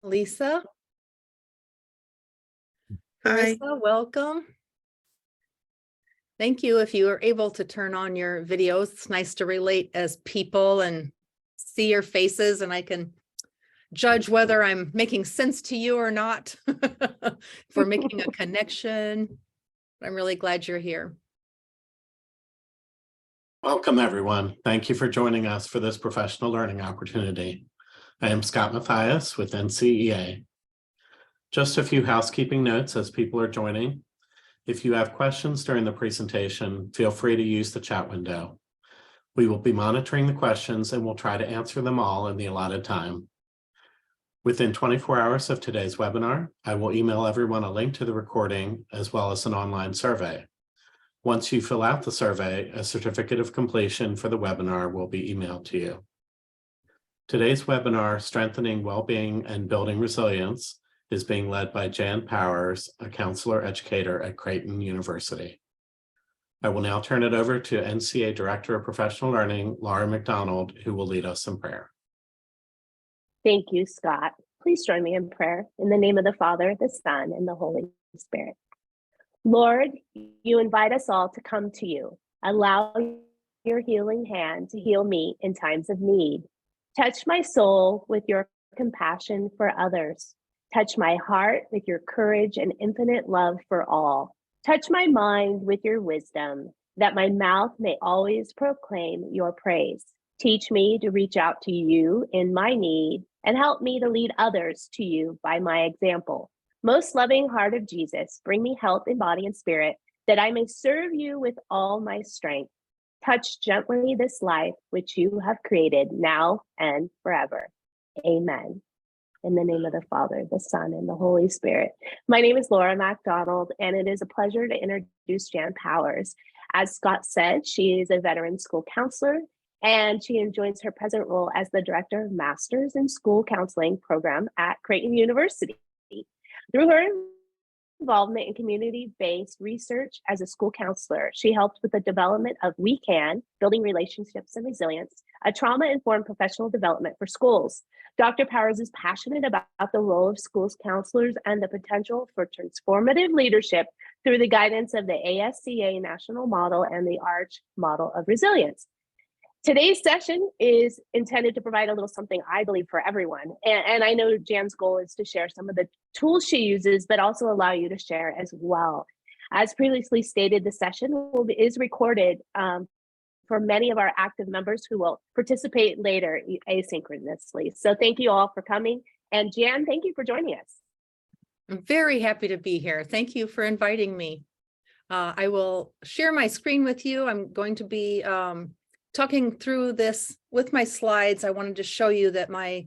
Lisa. Hi. Carissa, welcome. Thank you. If you are able to turn on your videos, it's nice to relate as people and see your faces, and I can judge whether I'm making sense to you or not. If we're making a connection. I'm really glad you're here. Welcome, everyone. Thank you for joining us for this professional learning opportunity. I am Scott Mathias with NCEA. Just a few housekeeping notes as people are joining. If you have questions during the presentation, feel free to use the chat window. We will be monitoring the questions and we'll try to answer them all in the allotted time. Within 24 hours of today's webinar, I will email everyone a link to the recording as well as an online survey. Once you fill out the survey, a certificate of completion for the webinar will be emailed to you. Today's webinar, Strengthening Wellbeing and Building Resilience, is being led by Jan Powers, a counselor educator at Creighton University. I will now turn it over to NCEA Director of Professional Learning, Laura McDonald, who will lead us in prayer. Thank you, Scott. Please join me in prayer. In the name of the Father, the Son, and the Holy Spirit. Lord, you invite us all to come to you. Allow your healing hand to heal me in times of need. Touch my soul with your compassion for others. Touch my heart with your courage and infinite love for all. Touch my mind with your wisdom, that my mouth may always proclaim your praise. Teach me to reach out to you in my need and help me to lead others to you by my example. Most loving heart of Jesus, bring me health in body and spirit, that I may serve you with all my strength. Touch gently this life which you have created now and forever. Amen. In the name of the Father, the Son, and the Holy Spirit. My name is Laura MacDonald, and it is a pleasure to introduce Jan Powers. As Scott said, she is a veteran school counselor, and she enjoys her present role as the Director of Masters in School Counseling program at Creighton University. Through her involvement in community-based research as a school counselor, she helped with the development of We Can, Building Relationships and Resilience, a trauma-informed professional development for schools. Dr. Powers is passionate about the role of schools counselors and the potential for transformative leadership through the guidance of the ASCA National Model and the ARCH Model of Resilience. Today's session is intended to provide a little something, I believe, for everyone. And I know Jan's goal is to share some of the tools she uses, but also allow you to share as well. As previously stated, the session is recorded for many of our active members who will participate later asynchronously. So thank you all for coming. And Jan, thank you for joining us. I'm very happy to be here. Thank you for inviting me. I will share my screen with you. I'm going to be talking through this with my slides. I wanted to show you that my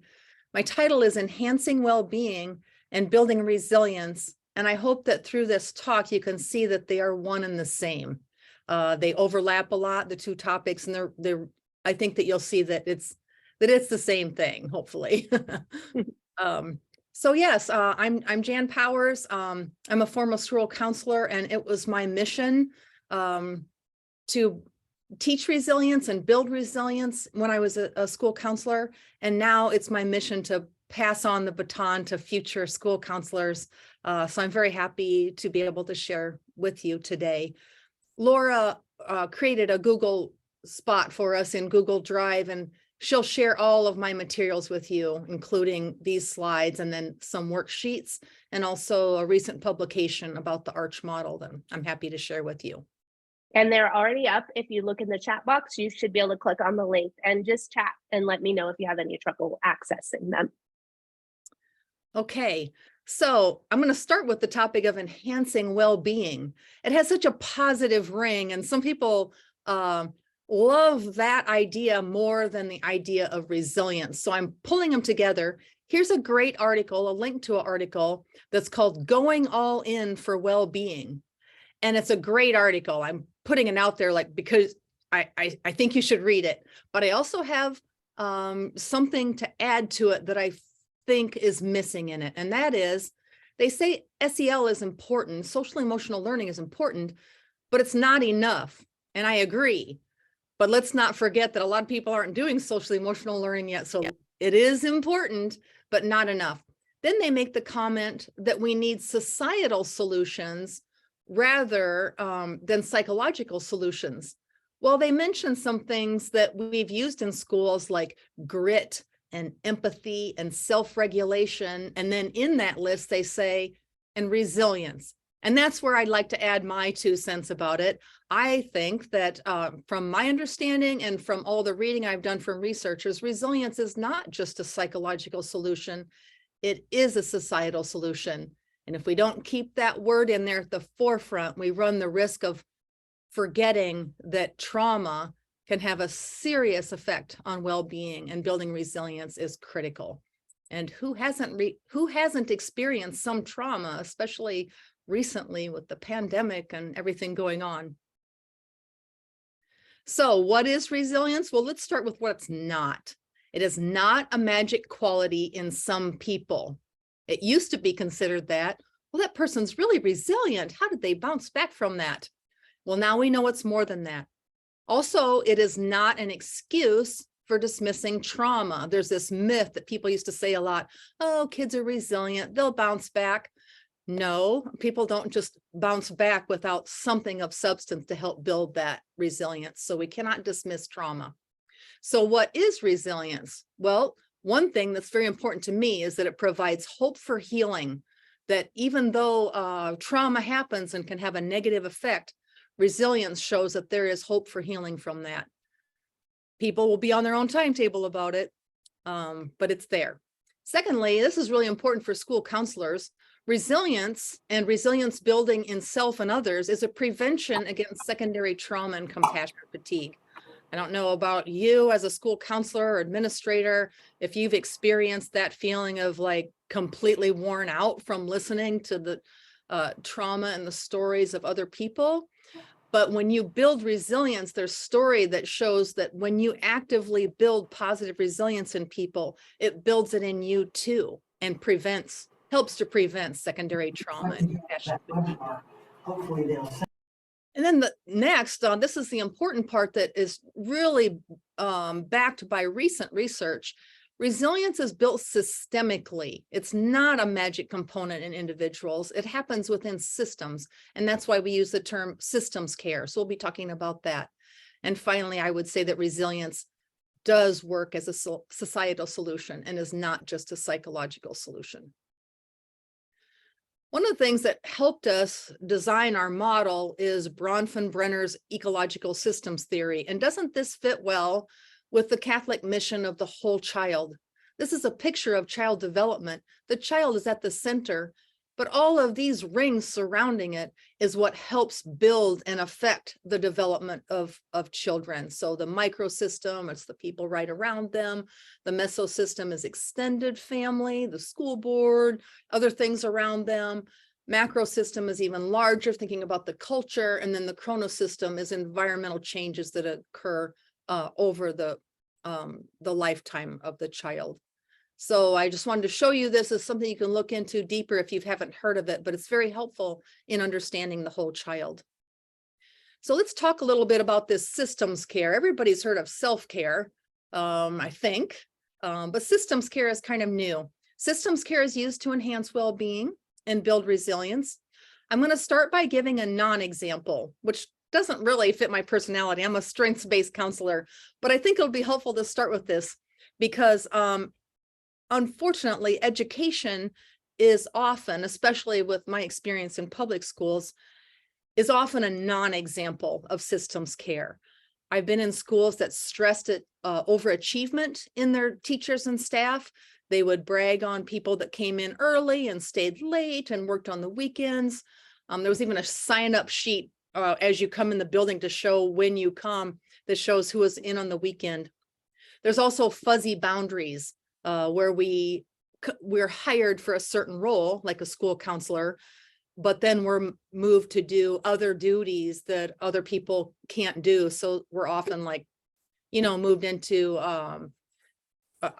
title is Enhancing Wellbeing and Building Resilience. And I hope that through this talk, you can see that they are one and the same. They overlap a lot, the two topics, and I think that you'll see that it's the same thing, hopefully. So yes, I'm Jan Powers. I'm a former school counselor, and it was my mission to teach resilience and build resilience when I was a school counselor. And now it's my mission to pass on the baton to future school counselors. So I'm very happy to be able to share with you today. Laura created a Google spot for us in Google Drive, and she'll share all of my materials with you, including these slides and then some worksheets, and also a recent publication about the ARCH model that I'm happy to share with you. And they're already up. If you look in the chat box, you should be able to click on the link and just chat and let me know if you have any trouble accessing them. Okay, so I'm going to start with the topic of enhancing well-being. It has such a positive ring, and some people love that idea more than the idea of resilience. So I'm pulling them together. Here's a great article, a link to an article that's called Going All In for Well-Being. And it's a great article. I'm putting it out there because I think you should read it. But I also have something to add to it that I think is missing in it. And that is, they say SEL is important, social emotional learning is important, but it's not enough. And I agree. But let's not forget that a lot of people aren't doing social emotional learning yet. So it is important, but not enough. Then they make the comment that we need societal solutions rather than psychological solutions. Well, they mention some things that we've used in schools like grit and empathy and self-regulation. And then in that list, they say, and resilience. And that's where I'd like to add my 2 cents about it. I think that from my understanding and from all the reading I've done from researchers, resilience is not just a psychological solution. It is a societal solution. And if we don't keep that word in there at the forefront, we run the risk of forgetting that trauma can have a serious effect on well-being, and building resilience is critical. And who hasn't experienced some trauma, especially recently with the pandemic and everything going on? So what is resilience? Well, let's start with what it's not. It is not a magic quality in some people. It used to be considered that, well, that person's really resilient. How did they bounce back from that? Well, now we know it's more than that. Also, it is not an excuse for dismissing trauma. There's this myth that people used to say a lot, oh, kids are resilient, they'll bounce back. No, people don't just bounce back without something of substance to help build that resilience. So we cannot dismiss trauma. So what is resilience? Well, one thing that's very important to me is that it provides hope for healing, that even though trauma happens and can have a negative effect, resilience shows that there is hope for healing from that. People will be on their own timetable about it, but it's there. Secondly, this is really important for school counselors. Resilience and resilience building in self and others is a prevention against secondary trauma and compassion fatigue. I don't know about you as a school counselor or administrator, if you've experienced that feeling of like completely worn out from listening to the trauma and the stories of other people. But when you build resilience, there's story that shows that when you actively build positive resilience in people, it builds it in you too, and helps to prevent secondary trauma and compassion fatigue. Hopefully they'll. And then the next, this is the important part that is really backed by recent research. Resilience is built systemically. It's not a magic component in individuals. It happens within systems. And that's why we use the term systems care. So we'll be talking about that. And finally, I would say that resilience does work as a societal solution and is not just a psychological solution. One of the things that helped us design our model is Bronfenbrenner's ecological systems theory. And doesn't this fit well with the Catholic mission of the whole child? This is a picture of child development. The child is at the center, but all of these rings surrounding it is what helps build and affect the development of children. So the microsystem, it's the people right around them. The mesosystem is extended family, the school board, other things around them. Macrosystem is even larger, thinking about the culture. And then the chronosystem is environmental changes that occur over the lifetime of the child. So I just wanted to show you this as something you can look into deeper if you haven't heard of it, but it's very helpful in understanding the whole child. So let's talk a little bit about this systems care. Everybody's heard of self-care, I think, but systems care is kind of new. Systems care is used to enhance well-being and build resilience. I'm going to start by giving a non-example, which doesn't really fit my personality. I'm a strengths-based counselor, but I think it'll be helpful to start with this because unfortunately, education is often, especially with my experience in public schools, is often a non-example of systems care. I've been in schools that stressed it overachievement in their teachers and staff. They would brag on people that came in early and stayed late and worked on the weekends. There was even a sign-up sheet as you come in the building to show when you come that shows who was in on the weekend. There's also fuzzy boundaries where we're hired for a certain role, like a school counselor, but then we're moved to do other duties that other people can't do. So we're often like, moved into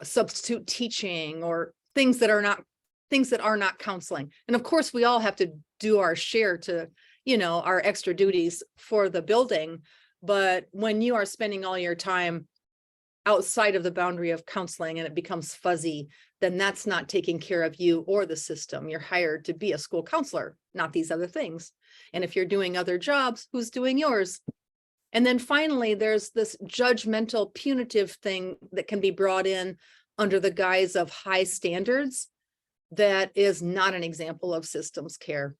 substitute teaching or things that are not counseling. And of course, we all have to do our share to, our extra duties for the building. But when you are spending all your time outside of the boundary of counseling and it becomes fuzzy, then that's not taking care of you or the system. You're hired to be a school counselor, not these other things. And if you're doing other jobs, who's doing yours? And then finally, there's this judgmental, punitive thing that can be brought in under the guise of high standards. That is not an example of systems care.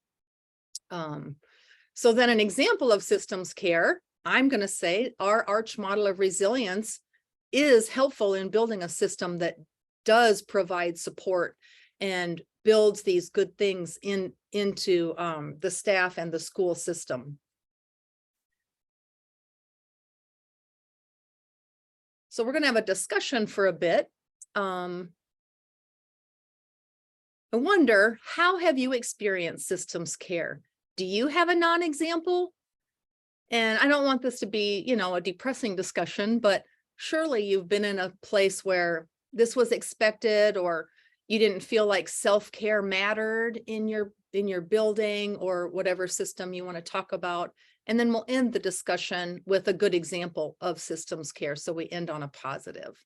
So then an example of systems care, I'm going to say our ARCH model of resilience is helpful in building a system that does provide support and builds these good things into the staff and the school system. So we're going to have a discussion for a bit. I wonder, how have you experienced systems care? Do you have a non-example? And I don't want this to be, a depressing discussion, but surely you've been in a place where this was expected, or you didn't feel like self-care mattered in your building or whatever system you want to talk about. And then we'll end the discussion with a good example of systems care, so we end on a positive.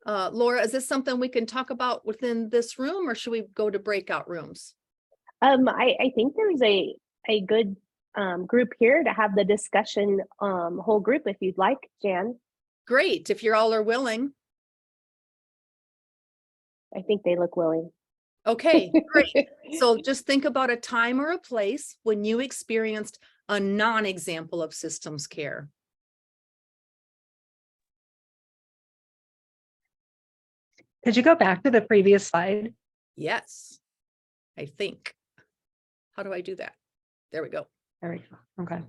Laura, is this something we can talk about within this room, or should we go to breakout rooms? I think there's a good group here to have the discussion, whole group, if you'd like, Jan. Great, if you all are willing. I think they look willing. Okay, great. So just think about a time or a place when you experienced a non-example of systems care. Could you go back to the previous slide? Yes, I think. How do I do that? There we go. There we go. Okay.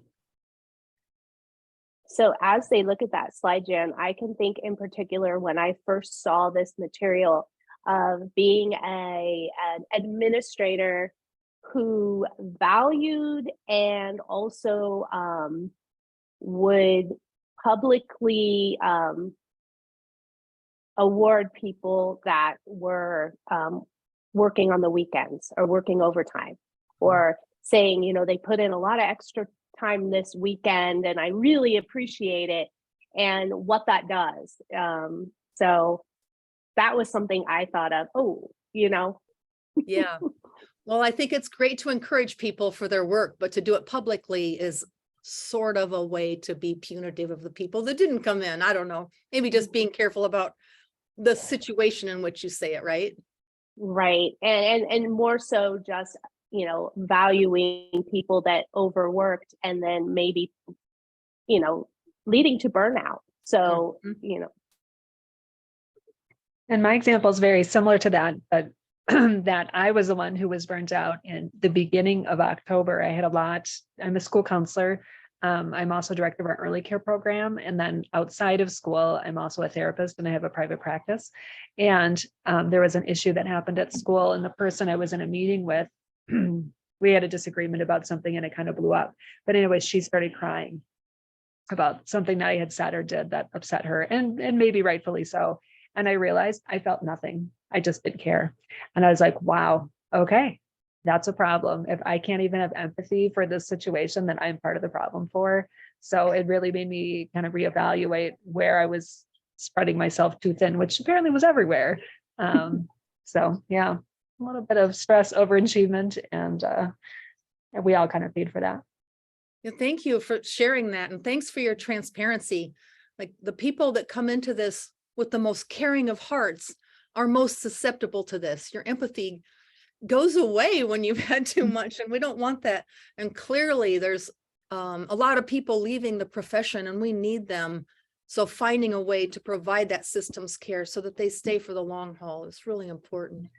So as they look at that slide, Jan, I can think in particular when I first saw this material of being an administrator who valued and also would publicly award people that were working on the weekends or working overtime, or saying, they put in a lot of extra time this weekend and I really appreciate it, and what that does. So that was something I thought of, Yeah. Well, I think it's great to encourage people for their work, but to do it publicly is sort of a way to be punitive of the people that didn't come in. I don't know. Maybe just being careful about the situation in which you say it, right? Right. And more so just, valuing people that overworked and then maybe, leading to burnout. So, And my example is very similar to that, but that I was the one who was burnt out in the beginning of October. I had I'm a school counselor. I'm also director of our early care program. And then outside of school, I'm also a therapist and I have a private practice. And there was an issue that happened at school, and the person I was in a meeting with, we had a disagreement about something and it kind of blew up. But anyway, she started crying about something that I had said or did that upset her, and maybe rightfully so. And I realized I felt nothing. I just didn't care. And I was like, wow, okay, that's a problem. If I can't even have empathy for this situation, then I'm part of the problem for. So it really made me kind of reevaluate where I was spreading myself too thin, which apparently was everywhere. So yeah, a little bit of stress, overachievement, and we all kind of paid for that. Yeah, thank you for sharing that. And thanks for your transparency. Like, the people that come into this with the most caring of hearts are most susceptible to this. Your empathy goes away when you've had too much, and we don't want that. And clearly there's a lot of people leaving the profession, and we need them. So finding a way to provide that systems care so that they stay for the long haul is really important.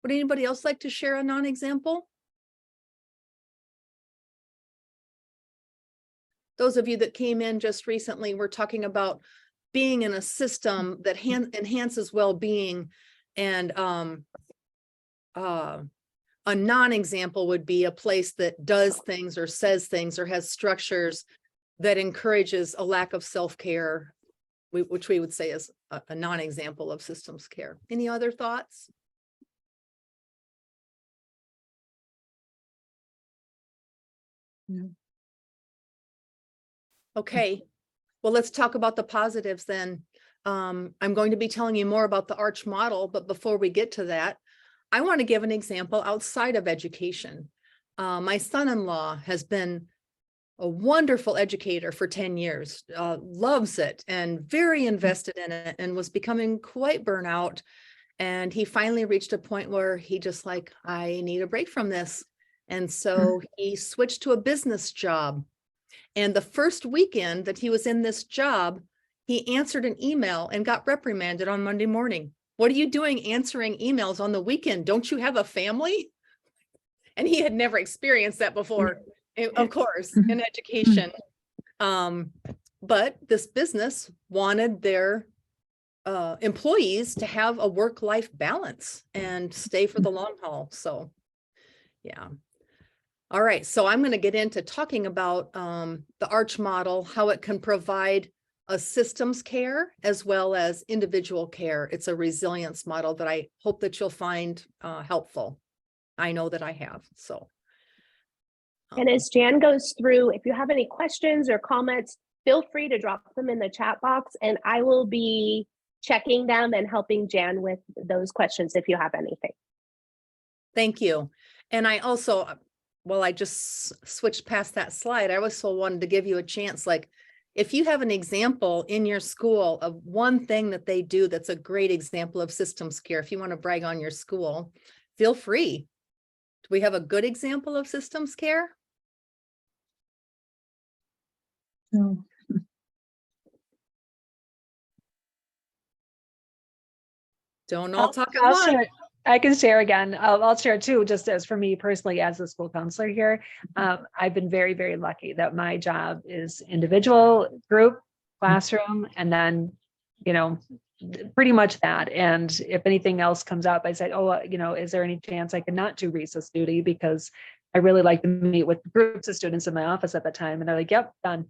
Would anybody else like to share a non-example? Those of you that came in just recently, we're talking about being in a system that enhances well-being. And a non-example would be a place that does things or says things or has structures that encourages a lack of self-care, which we would say is a non-example of systems care. Any other thoughts? No. Okay, well, let's talk about the positives then. I'm going to be telling you more about the ARCH model, but before we get to that, I want to give an example outside of education. My son-in-law has been a wonderful educator for 10 years, loves it and very invested in it, and was becoming quite burnout. And he finally reached a point where he just like, I need a break from this. And so he switched to a business job. And the first weekend that he was in this job, he answered an email and got reprimanded on Monday morning. What are you doing answering emails on the weekend? Don't you have a family? And he had never experienced that before, of course, in education. But this business wanted their employees to have a work-life balance and stay for the long haul. So, yeah. All right, so I'm going to get into talking about the ARCH model, how it can provide a systems care as well as individual care. It's a resilience model that I hope that you'll find helpful. I know that I have, so. And as Jan goes through, if you have any questions or comments, feel free to drop them in the chat box, and I will be checking them and helping Jan with those questions if you have anything. Thank you. And I also, well, I just switched past that slide. I also wanted to give you a chance, like, if you have an example in your school of one thing that they do that's a great example of systems care, if you want to brag on your school, feel free. Do we have a good example of systems care? No. Don't all talk at I'll once. share. I can share again. I'll share too, just as for me personally, as a school counselor here, I've been very, very lucky that my job is individual, group, classroom, and then, pretty much that. And if anything else comes up, I said, oh, is there any chance I could not do recess duty? Because I really like to meet with groups of students in my office at the time. And they're like, yep, done.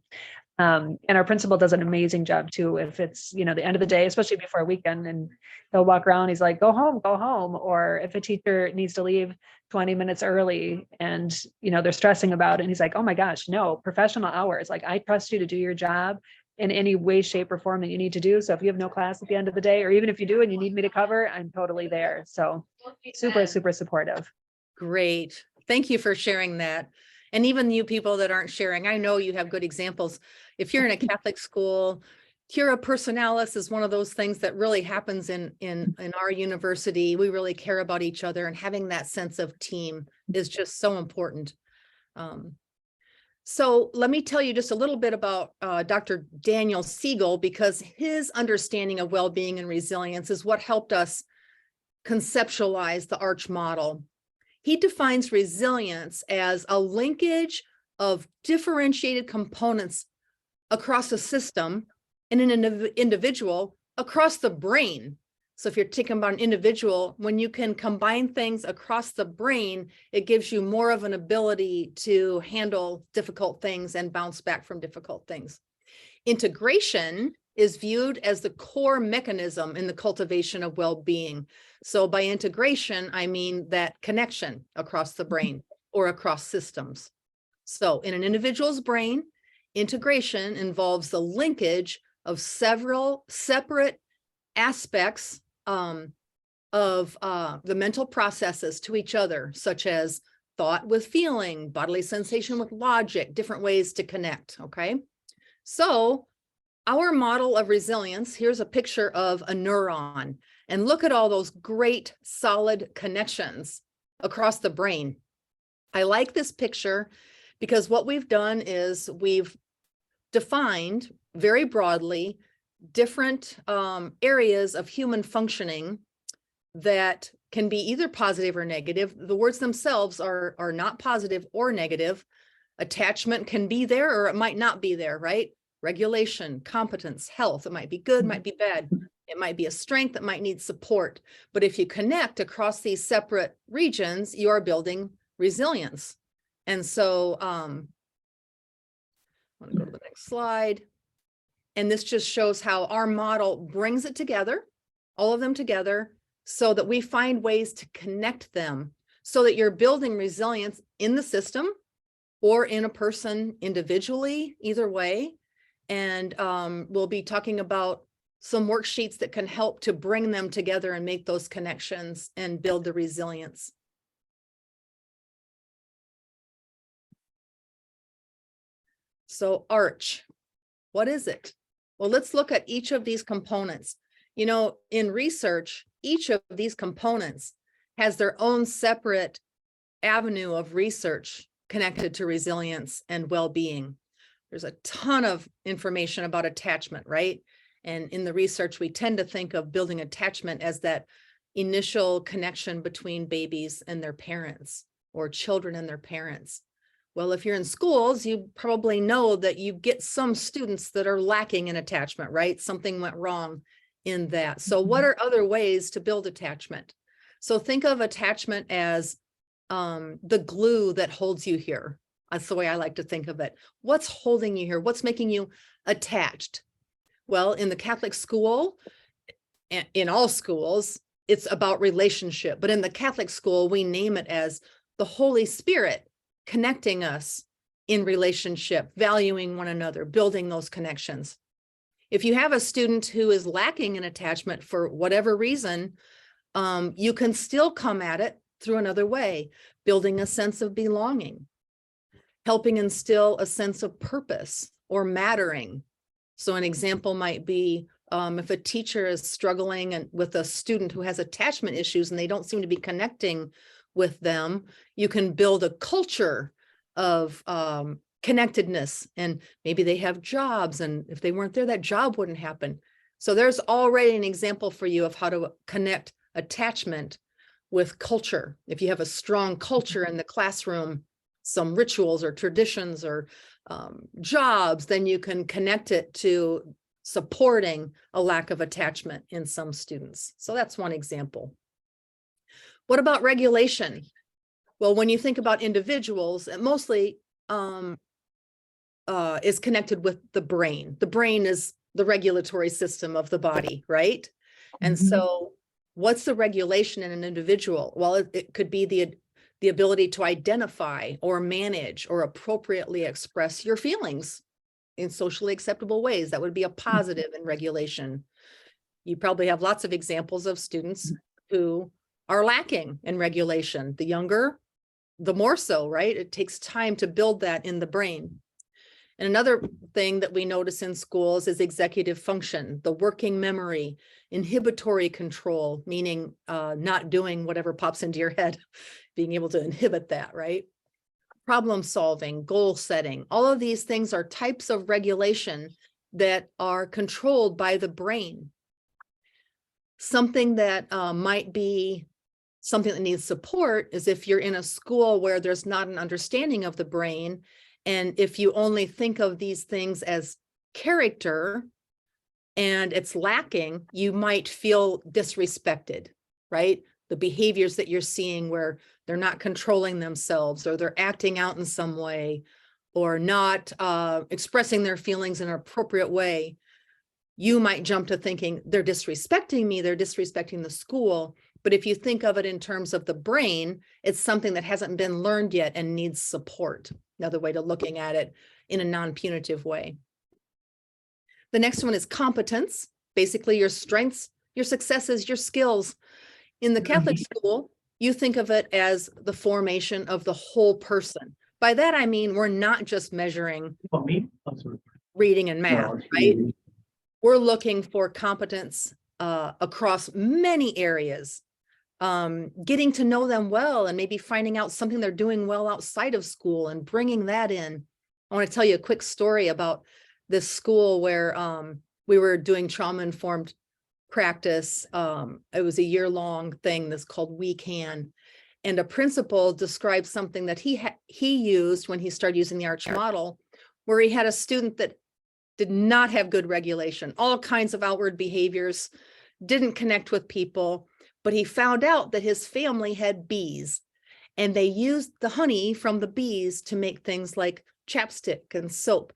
And our principal does an amazing job too. If it's, the end of the day, especially before a weekend, and he'll walk around, he's like, go home. Or if a teacher needs to leave 20 minutes early and, they're stressing about it, and he's like, oh my gosh, no, professional hours. Like, I trust you to do your job in any way, shape, or form that you need to do. So if you have no class at the end of the day, or even if you do and you need me to cover, I'm totally there. So super, super supportive. Great. Thank you for sharing that. And even you people that aren't sharing, I know you have good examples. If you're in a Catholic school, cura personalis is one of those things that really happens in our university. We really care about each other, and having that sense of team is just so important. So let me tell you just a little bit about Dr. Daniel Siegel, because his understanding of well-being and resilience is what helped us conceptualize the ARCH model. He defines resilience as a linkage of differentiated components across a system and in an individual across the brain. So if you're thinking about an individual, when you can combine things across the brain, it gives you more of an ability to handle difficult things and bounce back from difficult things. Integration is viewed as the core mechanism in the cultivation of well-being. So by integration, I mean that connection across the brain or across systems. So in an individual's brain, integration involves the linkage of several separate aspects of the mental processes to each other, such as thought with feeling, bodily sensation with logic, different ways to connect, okay? So our model of resilience, here's a picture of a neuron, and look at all those great solid connections across the brain. I like this picture because what we've done is we've defined very broadly different areas of human functioning that can be either positive or negative. The words themselves are not positive or negative. Attachment can be there or it might not be there, right? Regulation, competence, health, it might be good, might be bad. It might be a strength that might need support. But if you connect across these separate regions, you are building resilience. And so I want to go to the next slide. And this just shows how our model brings it together, all of them together, so that we find ways to connect them so that you're building resilience in the system or in a person individually, either way. And we'll be talking about some worksheets that can help to bring them together and make those connections and build the resilience. So arch, what is it? Well, let's look at each of these components. You know, in research, each of these components has their own separate avenue of research connected to resilience and well-being. There's a ton of information about attachment, right? And in the research, we tend to think of building attachment as that initial connection between babies and their parents, or children and their parents. Well, if you're in schools, you probably know that you get some students that are lacking in attachment, right? Something went wrong in that. So what are other ways to build attachment? So think of attachment as the glue that holds you here. That's the way I like to think of it. What's holding you here? What's making you attached? Well, in the Catholic school, in all schools, it's about relationship. But in the Catholic school, we name it as the Holy Spirit connecting us in relationship, valuing one another, building those connections. If you have a student who is lacking in attachment for whatever reason, you can still come at it through another way, building a sense of belonging, helping instill a sense of purpose or mattering. So an example might be if a teacher is struggling with a student who has attachment issues and they don't seem to be connecting with them, you can build a culture of connectedness, and maybe they have jobs, and if they weren't there, that job wouldn't happen. So there's already an example for you of how to connect attachment with culture. If you have a strong culture in the classroom, some rituals or traditions or jobs, then you can connect it to supporting a lack of attachment in some students. So that's one example. What about regulation? Well, when you think about individuals, it mostly is connected with the brain. The brain is the regulatory system of the body, right? And so what's the regulation in an individual? Well, it could be the ability to identify or manage or appropriately express your feelings in socially acceptable ways. That would be a positive in regulation. You probably have lots of examples of students who are lacking in regulation. The younger, the more so, right? It takes time to build that in the brain. And another thing that we notice in schools is executive function, the working memory, inhibitory control, meaning not doing whatever pops into your head, being able to inhibit that, right? Problem solving, goal setting, all of these things are types of regulation that are controlled by the brain. Something that might be something that needs support is if you're in a school where there's not an understanding of the brain, and if you only think of these things as character and it's lacking, you might feel disrespected, right? The behaviors that you're seeing where they're not controlling themselves, or they're acting out in some way, or not expressing their feelings in an appropriate way, you might jump to thinking they're disrespecting me, they're disrespecting the school. But if you think of it in terms of the brain, it's something that hasn't been learned yet and needs support. Another way to looking at it in a non-punitive way. The next one is competence, basically your strengths, your successes, your skills. In the Catholic school, you think of it as the formation of the whole person. By that, I mean, we're not just measuring reading and math, right? We're looking for competence across many areas, getting to know them well, and maybe finding out something they're doing well outside of school and bringing that in. I want to tell you a quick story about this school where we were doing trauma-informed practice. It was a year-long thing that's called We Can. And a principal described something that he used when he started using the Arch model, where he had a student that did not have good regulation, all kinds of outward behaviors, didn't connect with people, but he found out that his family had bees, and they used the honey from the bees to make things like chapstick and soap.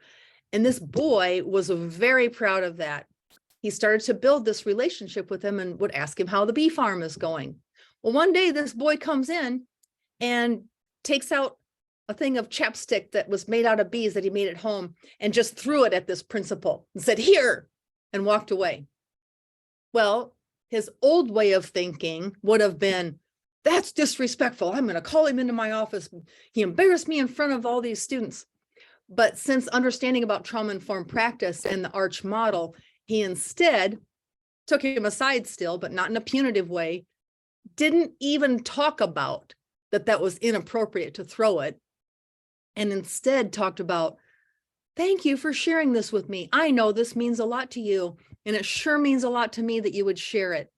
And this boy was very proud of that. He started to build this relationship with him and would ask him how the bee farm is going. Well, one day this boy comes in and takes out a thing of chapstick that was made out of bees that he made at home and just threw it at this principal and said, "Here," and walked away. Well, his old way of thinking would have been, that's disrespectful. I'm going to call him into my office. He embarrassed me in front of all these students. But since understanding about trauma-informed practice and the ARCH model, he instead took him aside still, but not in a punitive way, didn't even talk about that was inappropriate to throw it, and instead talked about, thank you for sharing this with me. I know this means a lot to you, and it sure means a lot to me that you would share it.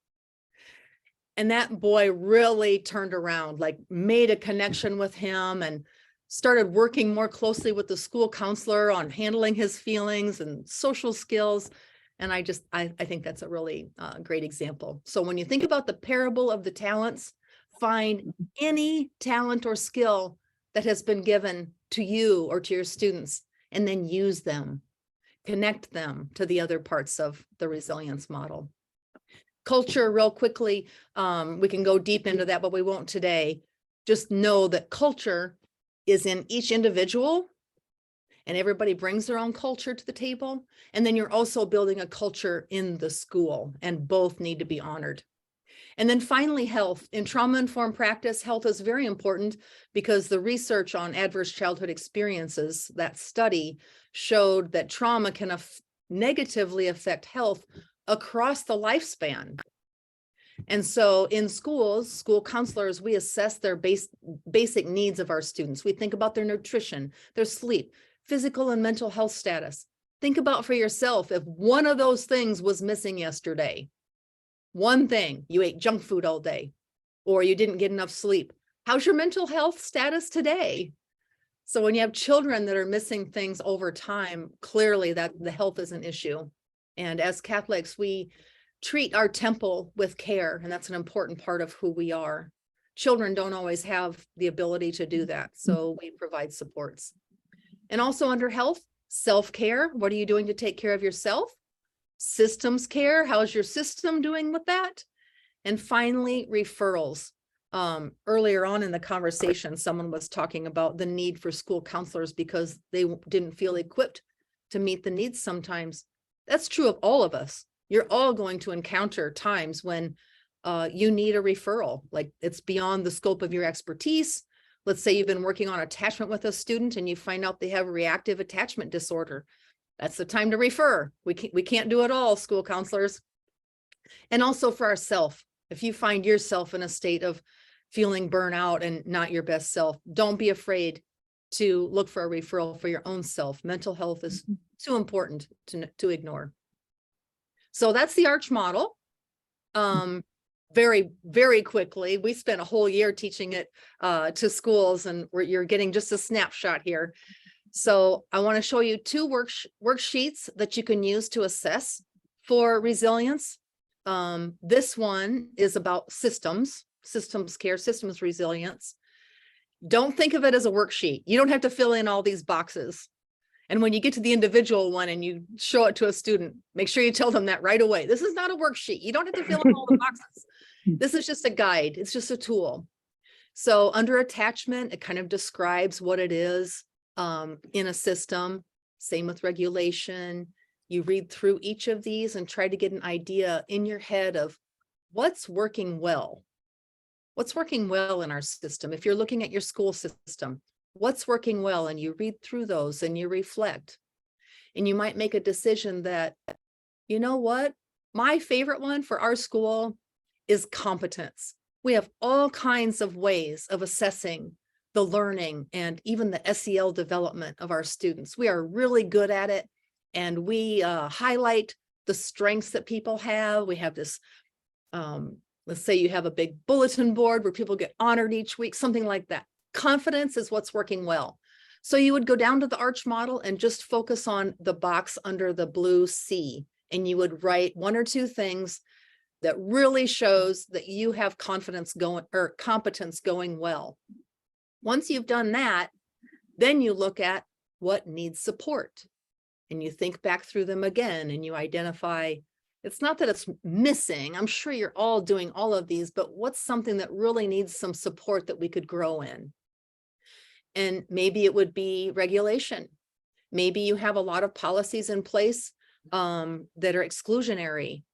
And that boy really turned around, like made a connection with him and started working more closely with the school counselor on handling his feelings and social skills. And I think that's a really great example. So when you think about the parable of the talents, find any talent or skill that has been given to you or to your students, and then use them, connect them to the other parts of the resilience model. Culture, real quickly, we can go deep into that, but we won't today. Just know that culture is in each individual, and everybody brings their own culture to the table. And then you're also building a culture in the school, and both need to be honored. And then finally, health. In trauma-informed practice, health is very important because the research on adverse childhood experiences, that study showed that trauma can negatively affect health across the lifespan. And so in schools, school counselors, we assess their basic needs of our students. We think about their nutrition, their sleep, physical and mental health status. Think about for yourself, if one of those things was missing yesterday, one thing, you ate junk food all day, or you didn't get enough sleep. How's your mental health status today? So when you have children that are missing things over time, clearly that the health is an issue. And as Catholics, we treat our temple with care, and that's an important part of who we are. Children don't always have the ability to do that, so we provide supports. And also under health, self-care. What are you doing to take care of yourself? Systems care. How's your system doing with that? And finally, referrals. Earlier on in the conversation, someone was talking about the need for school counselors because they didn't feel equipped to meet the needs sometimes. That's true of all of us. You're all going to encounter times when you need a referral, like it's beyond the scope of your expertise. Let's say you've been working on attachment with a student and you find out they have reactive attachment disorder. That's the time to refer. We can't do it all, school counselors. And also for ourselves, if you find yourself in a state of feeling burnout and not your best self, don't be afraid to look for a referral for your own self. Mental health is too important to ignore. So that's the ARCH model. Very, very quickly, we spent a whole year teaching it to schools, and you're getting just a snapshot here. So I want to show you two worksheets that you can use to assess for resilience. This one is about systems care, systems resilience. Don't think of it as a worksheet. You don't have to fill in all these boxes. And when you get to the individual one and you show it to a student, make sure you tell them that right away. This is not a worksheet. You don't have to fill in all the boxes. This is just a guide. It's just a tool. So under attachment, it kind of describes what it is in a system. Same with regulation. You read through each of these and try to get an idea in your head of what's working well. What's working well in our system? If you're looking at your school system, what's working well? And you read through those and you reflect. And you might make a decision that, you know what? My favorite one for our school is competence. We have all kinds of ways of assessing the learning and even the SEL development of our students. We are really good at it. And we highlight the strengths that people have. We have this, let's say you have a big bulletin board where people get honored each week, something like that. Confidence is what's working well. So you would go down to the ARCH model and just focus on the box under the blue C, and you would write one or two things that really shows that you have confidence going or competence going well. Once you've done that, then you look at what needs support, and you think back through them again, and you identify, it's not that it's missing. I'm sure you're all doing all of these, but what's something that really needs some support that we could grow in? And maybe it would be regulation. Maybe you have a lot of policies in place that are exclusionary.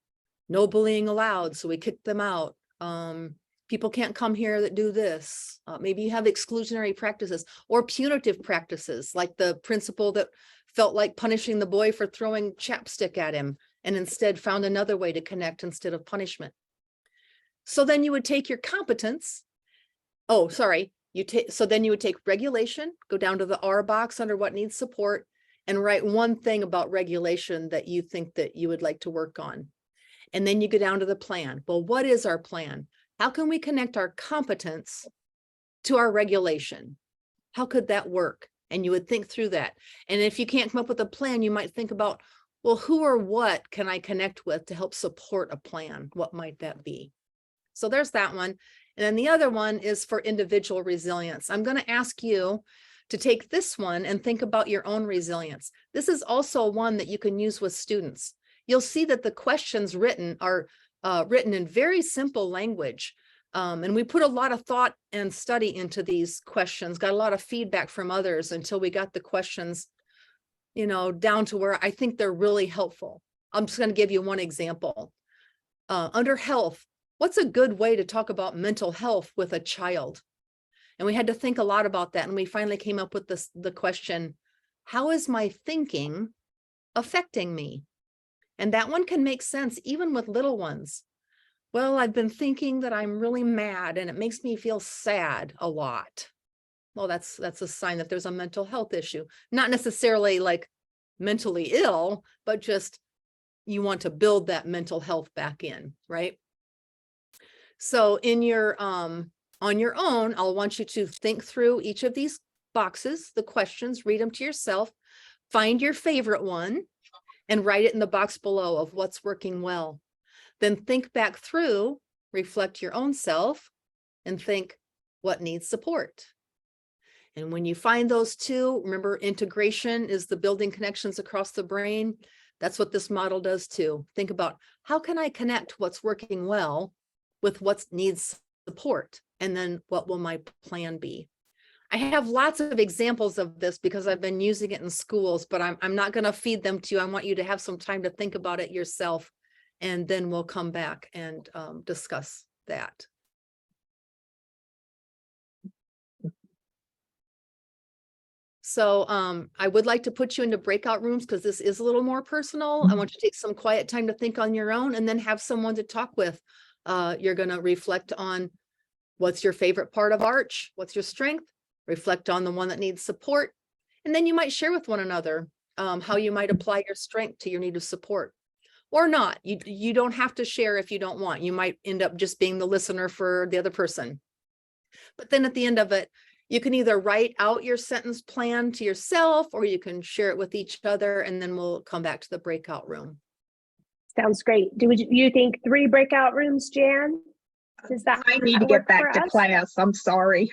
No bullying allowed, so we kicked them out. People can't come here that do this. Maybe you have exclusionary practices or punitive practices, like the principal that felt like punishing the boy for throwing chapstick at him and instead found another way to connect instead of punishment. So then you would take your competence. Oh, sorry. So then you would take regulation, go down to the R box under what needs support, and write one thing about regulation that you think that you would like to work on. And then you go down to the plan. Well, what is our plan? How can we connect our competence to our regulation? How could that work? And you would think through that. And if you can't come up with a plan, you might think about, well, who or what can I connect with to help support a plan? What might that be? So there's that one. And then the other one is for individual resilience. I'm going to ask you to take this one and think about your own resilience. This is also one that you can use with students. You'll see that the questions written are written in very simple language. And we put a lot of thought and study into these questions, got a lot of feedback from others until we got the questions, down to where I think they're really helpful. I'm just going to give you one example. Under health, what's a good way to talk about mental health with a child? And we had to think a lot about that. And we finally came up with the question, how is my thinking affecting me? And that one can make sense even with little ones. Well, I've been thinking that I'm really mad and it makes me feel sad a lot. Well, that's a sign that there's a mental health issue, not necessarily like mentally ill, but just you want to build that mental health back in, right? So in your on your own, I'll want you to think through each of these boxes, the questions, read them to yourself, find your favorite one, and write it in the box below of what's working well. Then think back through, reflect your own self, and think what needs support. And when you find those two, remember integration is the building connections across the brain. That's what this model does too. Think about how can I connect what's working well with what needs support? And then what will my plan be? I have lots of examples of this because I've been using it in schools, but I'm not going to feed them to you. I want you to have some time to think about it yourself, and then we'll come back and discuss that. So I would like to put you into breakout rooms because this is a little more personal. I want you to take some quiet time to think on your own and then have someone to talk with. You're going to reflect on what's your favorite part of Arch, what's your strength, reflect on the one that needs support, and then you might share with one another how you might apply your strength to your need of support. Or not. You don't have to share if you don't want. You might end up just being the listener for the other person. But then at the end of it, you can either write out your sentence plan to yourself or you can share it with each other, and then we'll come back to the breakout room. Sounds great. Do you think 3 breakout rooms, Jan? Does that I need to work get for back to us? class. I'm sorry.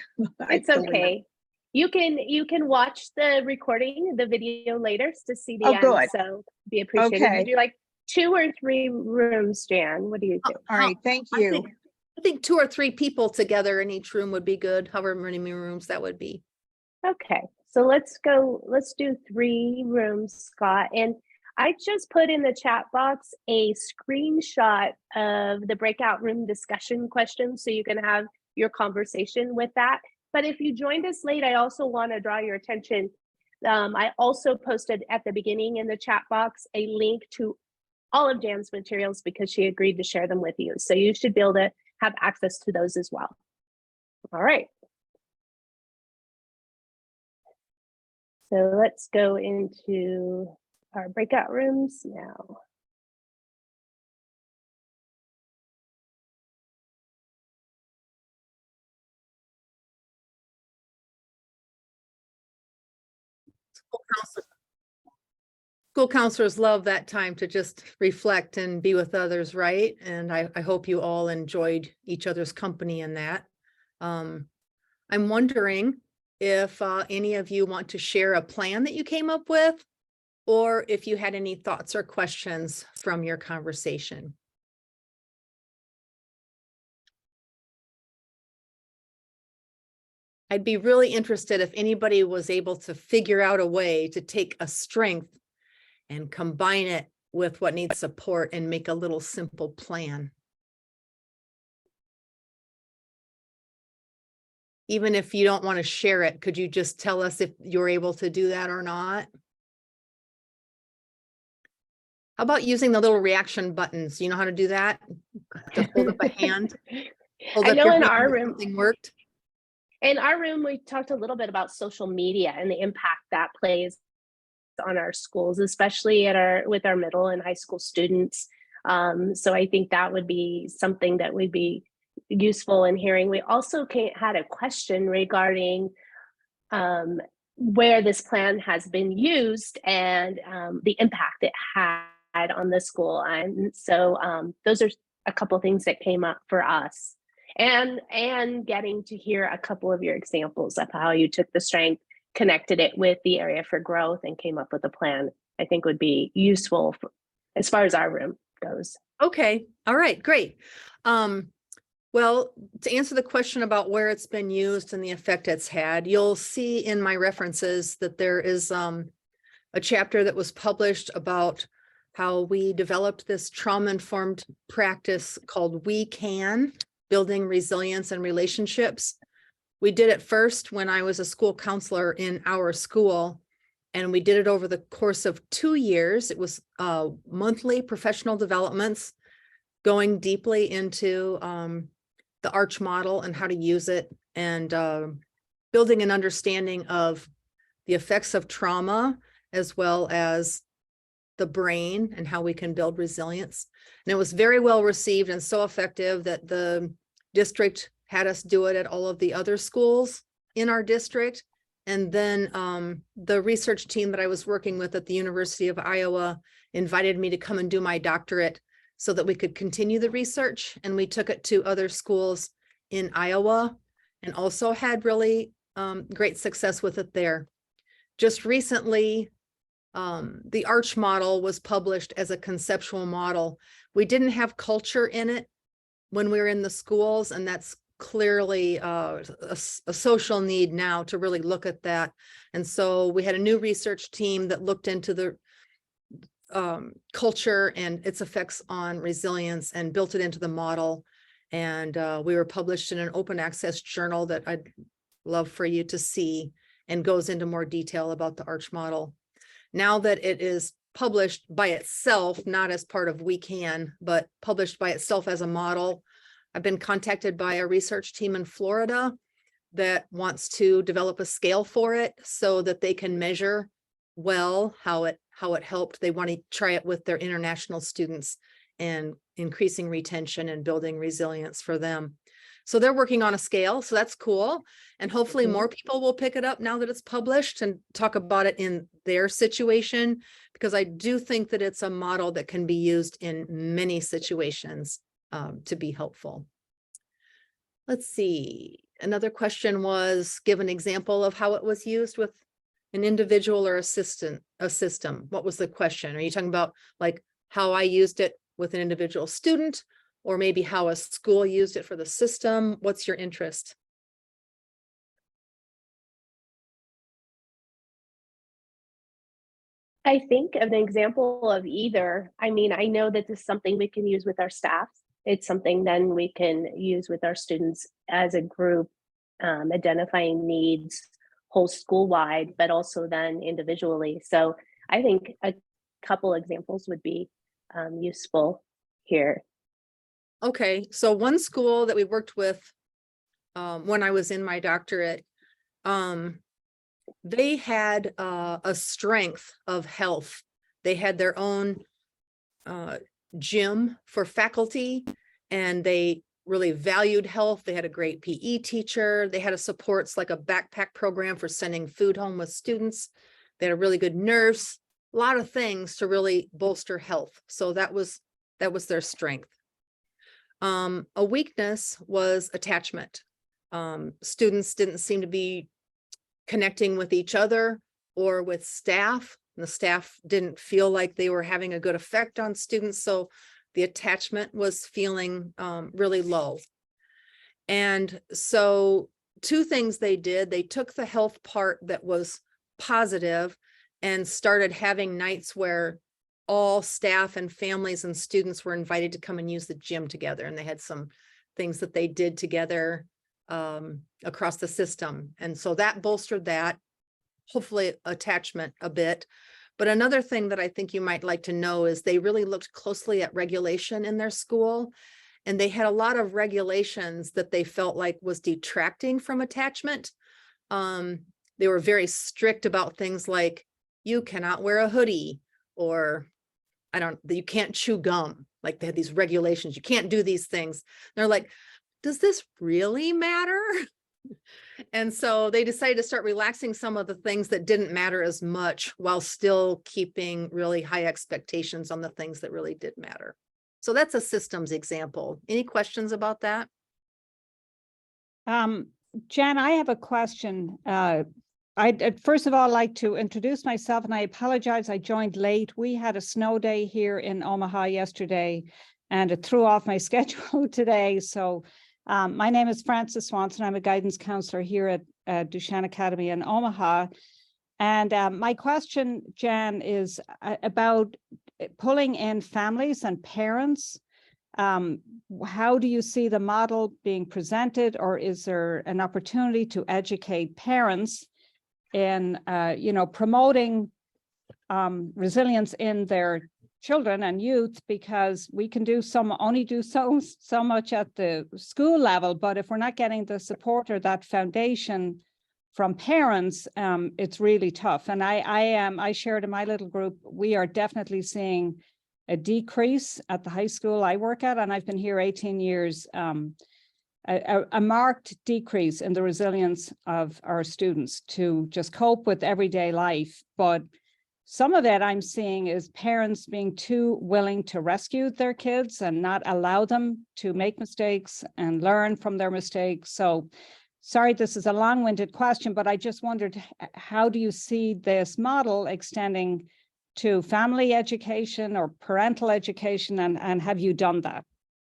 It's okay. You can watch the recording, the video later to see the Oh, end. good. So be appreciated. Okay. Would you like 2 or 3 rooms, Jan? What do you think? All right. Thank you. I think 2 or 3 people together in each room would be good, however many rooms that would be. Okay, so let's do 3 rooms, Scott. And I just put in the chat box a screenshot of the breakout room discussion questions so you can have your conversation with that. But if you joined us late, I also want to draw your attention. I also posted at the beginning in the chat box a link to all of Jan's materials because she agreed to share them with you. So you should be able to have access to those as well. All right. So let's go into our breakout rooms now. School counselors love that time to just reflect and be with others, right? And I hope you all enjoyed each other's company in that. I'm wondering if any of you want to share a plan that you came up with, or if you had any thoughts or questions from your conversation. I'd be really interested if anybody was able to figure out a way to take a strength and combine it with what needs support and make a little simple plan. Even if you don't want to share it, could you just tell us if you're able to do that or not? How about using the little reaction buttons? You know how to do that? Just hold up a hand. Hold I up know your in hand our if room, something worked. in our room, we talked a little bit about social media and the impact that plays on our schools, especially with our middle and high school students. So I think that would be something that would be useful in hearing. We also had a question regarding where this plan has been used and the impact it had on the school. And so those are a couple of things that came up for us. And getting to hear a couple of your examples of how you took the strength, connected it with the area for growth, and came up with a plan, I think would be useful as far as our room goes. Okay. All right. Great. Well, to answer the question about where it's been used and the effect it's had, you'll see in my references that there is a chapter that was published about how we developed this trauma-informed practice called We Can, Building Resilience and Relationships. We did it first when I was a school counselor in our school, and we did it over the course of 2 years. It was monthly professional developments, going deeply into the ARCH model and how to use it, and building an understanding of the effects of trauma, as well as the brain and how we can build resilience. And it was very well received and so effective that the district had us do it at all of the other schools in our district. And then the research team that I was working with at the University of Iowa invited me to come and do my doctorate so that we could continue the research. And we took it to other schools in Iowa and also had really great success with it there. Just recently, the ARCH model was published as a conceptual model. We didn't have culture in it when we were in the schools, and that's clearly a social need now to really look at that. And so we had a new research team that looked into the culture and its effects on resilience and built it into the model. And we were published in an open access journal that I'd love for you to see, and goes into more detail about the ARCH model. Now that it is published by itself, not as part of We Can, but published by itself as a model, I've been contacted by a research team in Florida that wants to develop a scale for it so that they can measure well how it helped. They want to try it with their international students and increasing retention and building resilience for them. So they're working on a scale, so that's cool. And hopefully more people will pick it up now that it's published and talk about it in their situation, because I do think that it's a model that can be used in many situations to be helpful. Let's see. Another question was, give an example of how it was used with an individual or a system. What was the question? Are you talking about like how I used it with an individual student, or maybe how a school used it for the system? What's your interest? I think of an example of either. I mean, I know that this is something we can use with our staff. It's something then we can use with our students as a group, identifying needs whole school wide, but also then individually. So I think a couple examples would be useful here. Okay, so one school that we worked with when I was in my doctorate, they had a strength of health. They had their own gym for faculty, and they really valued health. They had a great PE teacher. They had a supports like a backpack program for sending food home with students. They had a really good nurse, a lot of things to really bolster health. So that was their strength. A weakness was attachment. Students didn't seem to be connecting with each other or with staff. The staff didn't feel like they were having a good effect on students. So the attachment was feeling really low. And so two things they did, they took the health part that was positive and started having nights where all staff and families and students were invited to come and use the gym together. And they had some things that they did together across the system. And so that bolstered that, hopefully attachment a bit. But another thing that I think you might like to know is they really looked closely at regulation in their school. And they had a lot of regulations that they felt like was detracting from attachment. They were very strict about things like you cannot wear a hoodie, or you can't chew gum. Like they had these regulations, you can't do these things. They're like, does this really matter? And so they decided to start relaxing some of the things that didn't matter as much while still keeping really high expectations on the things that really did matter. So that's a systems example. Any questions about that? Jen, I have a question. I'd first of all like to introduce myself, and I apologize, I joined late. We had a snow day here in Omaha yesterday, and it threw off my schedule today. So my name is Frances Swanson. I'm a guidance counselor here at Duchesne Academy in Omaha. And my question, Jen, is about pulling in families and parents. How do you see the model being presented, or is there an opportunity to educate parents in, promoting resilience in their children and youth? Because we can only do so much at the school level, but if we're not getting the support or that foundation from parents, it's really tough. And I shared in my little group, we are definitely seeing a decrease at the high school I work at, and I've been here 18 years, a marked decrease in the resilience of our students to just cope with everyday life. But some of it I'm seeing is parents being too willing to rescue their kids and not allow them to make mistakes and learn from their mistakes. So sorry, this is a long-winded question, but I just wondered, how do you see this model extending to family education or parental education, and have you done that?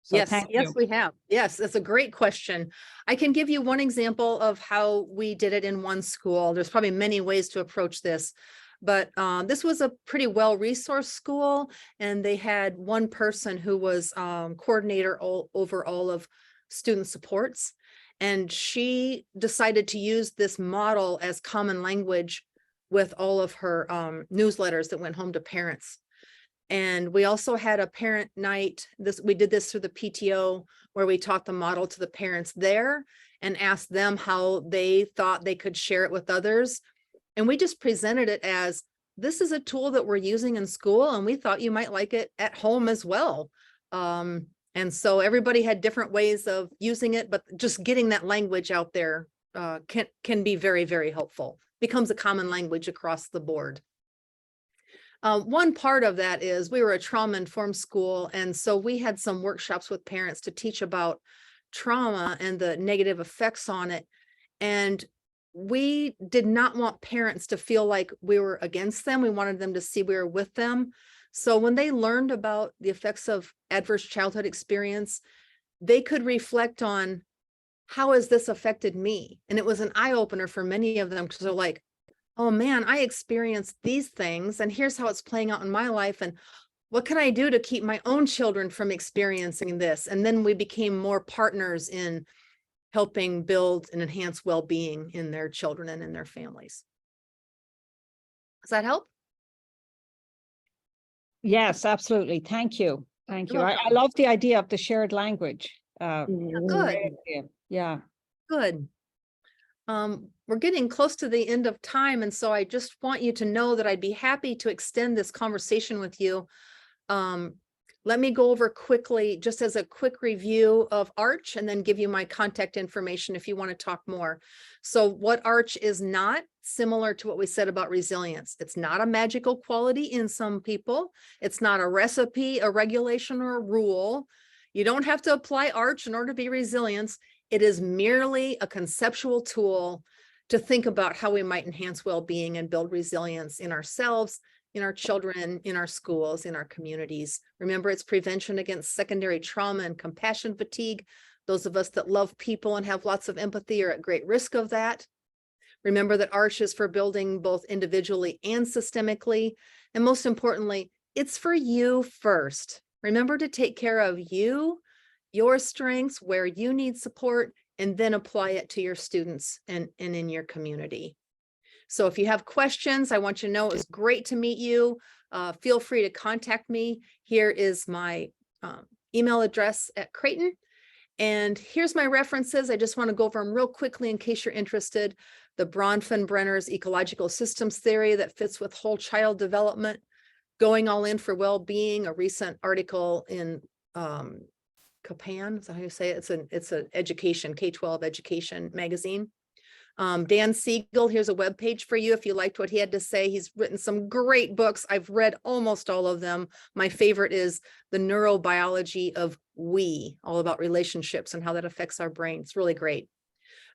So Yes, yes, we have. Yes, that's a great question. I can give you one example of how we did it in one school. There's probably many ways to approach this, but this was a pretty well-resourced school, and they had one person who was coordinator over all of student supports. And she decided to use this model as common language with all of her newsletters that went home to parents. And we also had a parent night. We did this through the PTO, where we taught the model to the parents there and asked them how they thought they could share it with others. And we just presented it as, this is a tool that we're using in school, and we thought you might like it at home as well. And so everybody had different ways of using it, but just getting that language out there can be very, very helpful. Becomes a common language across the board. One part of that is we were a trauma-informed school, and so we had some workshops with parents to teach about trauma and the negative effects on it. And we did not want parents to feel like we were against them. We wanted them to see we were with them. So when they learned about the effects of adverse childhood experience, they could reflect on, how has this affected me? And it was an eye-opener for many of them, because they're like, oh man, I experienced these things, and here's how it's playing out in my life. And what can I do to keep my own children from experiencing this? And then we became more partners in helping build and enhance well-being in their children and in their families. Does that help? Yes, absolutely. Thank you. Thank you. You're I love the idea of the shared language. Good, Yeah. good. We're getting close to the end of time, and so I just want you to know that I'd be happy to extend this conversation with you. Let me go over quickly, just as a quick review of ARCH, and then give you my contact information if you want to talk more. So what ARCH is not, similar to what we said about resilience. It's not a magical quality in some people. It's not a recipe, a regulation, or a rule. You don't have to apply ARCH in order to be resilient. It is merely a conceptual tool to think about how we might enhance well-being and build resilience in ourselves, in our children, in our schools, in our communities. Remember, it's prevention against secondary trauma and compassion fatigue. Those of us that love people and have lots of empathy are at great risk of that. Remember that ARCH is for building both individually and systemically. And most importantly, it's for you first. Remember to take care of you, your strengths, where you need support, and then apply it to your students and in your community. So if you have questions, I want you to know it was great to meet you. Feel free to contact me. Here is my email address at Creighton. And here's my references. I just want to go over them real quickly in case you're interested. The Bronfenbrenner's ecological systems theory that fits with whole child development, going all in for well-being, a recent article in Capan, is that how you say it? It's an education, K-12 education magazine. Dan Siegel, here's a webpage for you if you liked what he had to say. He's written some great books. I've read almost all of them. My favorite is The Neurobiology of We, all about relationships and how that affects our brain. It's really great.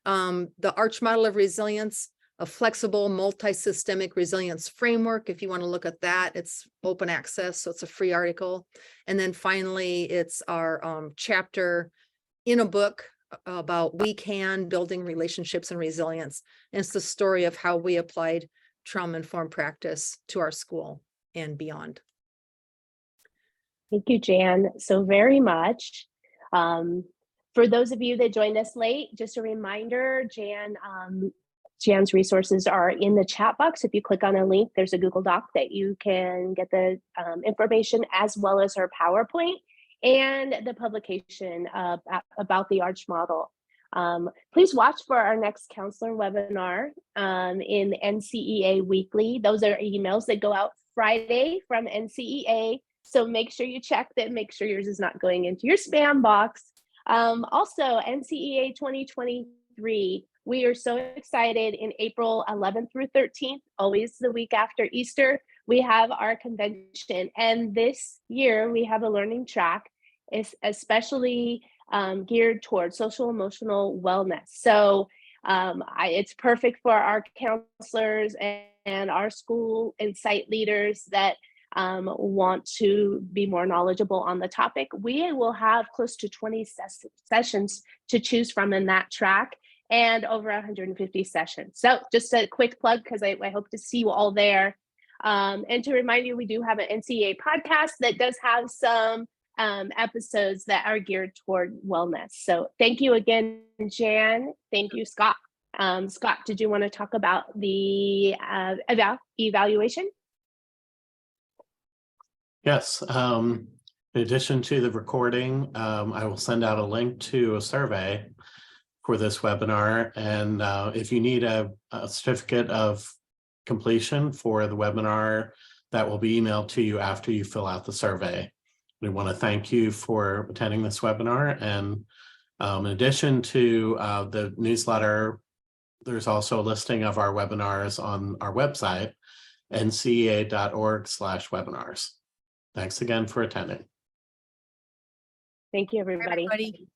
The Arch Model of Resilience, a flexible multi-systemic resilience framework. If you want to look at that, it's open access, so it's a free article. And then finally, it's our chapter in a book about We Can, building relationships and resilience. And it's the story of how we applied trauma-informed practice to our school and beyond. Thank you, Jan, so very much. For those of you that joined us late, just a reminder, Jan's resources are in the chat box. If you click on a link, there's a Google Doc that you can get the information, as well as her PowerPoint and the publication about the Arch model. Please watch for our next counselor webinar in NCEA Weekly. Those are emails that go out Friday from NCEA. So make sure you check that, make sure yours is not going into your spam box. Also, NCEA 2023, we are so excited. In April 11th through 13th, always the week after Easter, we have our convention. And this year we have a learning track, is especially geared towards social emotional wellness. So it's perfect for our counselors and our school and site leaders that want to be more knowledgeable on the topic. We will have close to 20 sessions to choose from in that track, and over 150 sessions. So just a quick plug, because I hope to see you all there. And to remind you, we do have an NCEA podcast that does have some episodes that are geared toward wellness. So thank you again, Jan. Thank you, Scott. Scott, did you want to talk about the evaluation? Yes. In addition to the recording, I will send out a link to a survey for this webinar. And if you need a certificate of completion for the webinar, that will be emailed to you after you fill out the survey. We want to thank you for attending this webinar. And in addition to the newsletter, there's also a listing of our webinars on our website, ncea.org/webinars. Thanks again for attending. Thank you, everybody. Everybody.